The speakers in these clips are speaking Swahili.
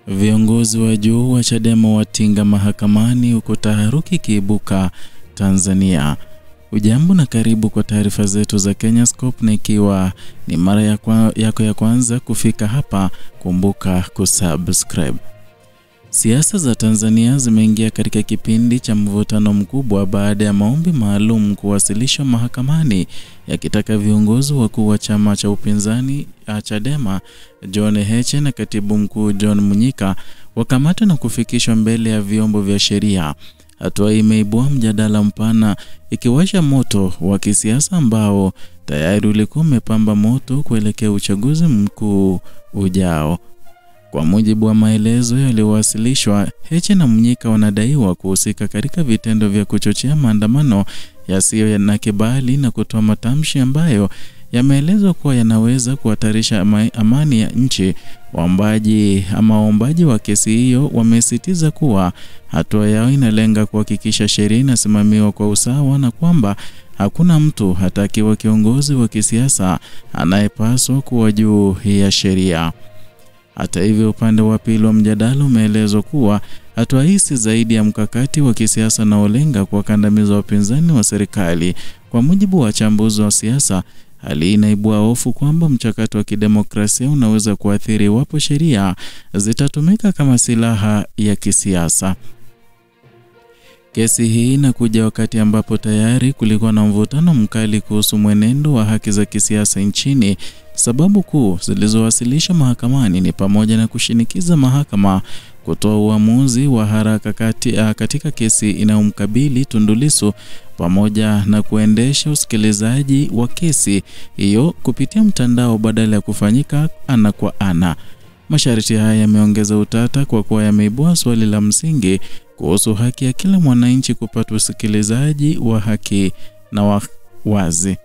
Viongozi wa juu wa Chadema watinga mahakamani huko taharuki kiibuka Tanzania. Ujambo na karibu kwa taarifa zetu za Kenyascope, na ikiwa ni mara yako ya kwanza kufika hapa, kumbuka kusubscribe. Siasa za Tanzania zimeingia katika kipindi cha mvutano mkubwa baada ya maombi maalum kuwasilishwa mahakamani yakitaka viongozi wakuu wa chama cha upinzani Chadema John Heche na katibu mkuu John Mnyika wakamatwe na kufikishwa mbele ya vyombo vya sheria. Hatua hii imeibua mjadala mpana, ikiwasha moto wa kisiasa ambao tayari ulikuwa umepamba moto kuelekea uchaguzi mkuu ujao. Kwa mujibu wa maelezo yaliyowasilishwa, Heche na Mnyika wanadaiwa kuhusika katika vitendo vya kuchochea maandamano yasiyo na kibali na kutoa matamshi ambayo yameelezwa kuwa yanaweza kuhatarisha amani ya nchi. Waombaji wa kesi hiyo wamesisitiza kuwa hatua yao inalenga kuhakikisha sheria inasimamiwa kwa usawa na kwamba hakuna mtu hatakiwa kiongozi wa kisiasa anayepaswa kuwa juu ya sheria. Hata hivyo, upande wa pili wa mjadala umeelezwa kuwa hatua hii si zaidi ya mkakati wa kisiasa na ulenga kuwakandamiza wapinzani wa serikali. Kwa mujibu wa wachambuzi wa siasa, hali inaibua hofu kwamba mchakato wa kidemokrasia unaweza kuathiri iwapo sheria zitatumika kama silaha ya kisiasa. Kesi hii inakuja wakati ambapo tayari kulikuwa na mvutano mkali kuhusu mwenendo wa haki za kisiasa nchini. Sababu kuu zilizowasilishwa mahakamani ni pamoja na kushinikiza mahakama kutoa uamuzi wa haraka katika kesi inayomkabili Tundu Lissu, pamoja na kuendesha usikilizaji wa kesi hiyo kupitia mtandao badala ya kufanyika ana kwa ana. Masharti haya yameongeza utata kwa kuwa yameibua swali la msingi kuhusu haki ya kila mwananchi kupata usikilizaji wa haki na wazi.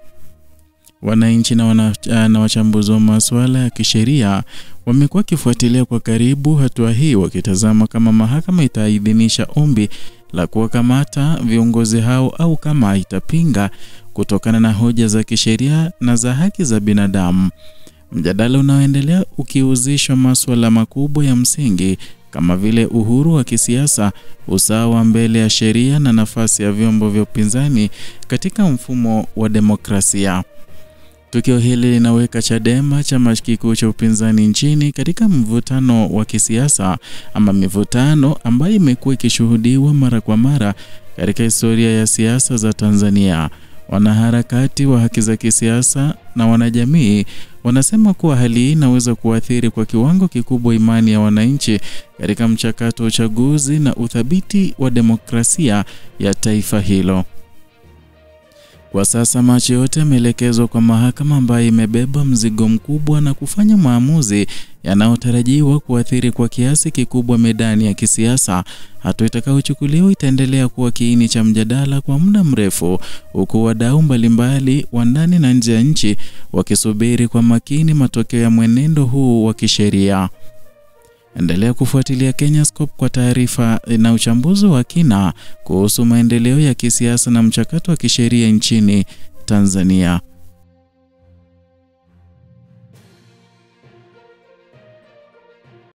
Wananchi na wachambuzi wa masuala ya kisheria wamekuwa kifuatilia kwa karibu hatua hii, wakitazama kama mahakama itaidhinisha ombi la kuwakamata viongozi hao au kama itapinga kutokana na hoja za kisheria na za haki za binadamu. Mjadala unaoendelea ukihusishwa masuala makubwa ya msingi kama vile uhuru wa kisiasa, usawa mbele ya sheria na nafasi ya vyombo vya upinzani katika mfumo wa demokrasia. Tukio hili linaweka Chadema, chama kikuu cha upinzani nchini, katika mvutano wa kisiasa ama mivutano ambayo imekuwa ikishuhudiwa mara kwa mara katika historia ya siasa za Tanzania. Wanaharakati wa haki za kisiasa na wanajamii wanasema kuwa hali hii inaweza kuathiri kwa kiwango kikubwa imani ya wananchi katika mchakato wa uchaguzi na uthabiti wa demokrasia ya taifa hilo. Kwa sasa macho yote yameelekezwa kwa mahakama ambayo imebeba mzigo mkubwa na kufanya maamuzi yanayotarajiwa kuathiri kwa kiasi kikubwa medani ya kisiasa. Hatua itakayochukuliwa itaendelea kuwa kiini cha mjadala kwa muda mrefu, huku wadau mbalimbali wa ndani na nje ya nchi wakisubiri kwa makini matokeo ya mwenendo huu wa kisheria. Endelea kufuatilia Kenyascope kwa taarifa na uchambuzi wa kina kuhusu maendeleo ya kisiasa na mchakato wa kisheria nchini Tanzania.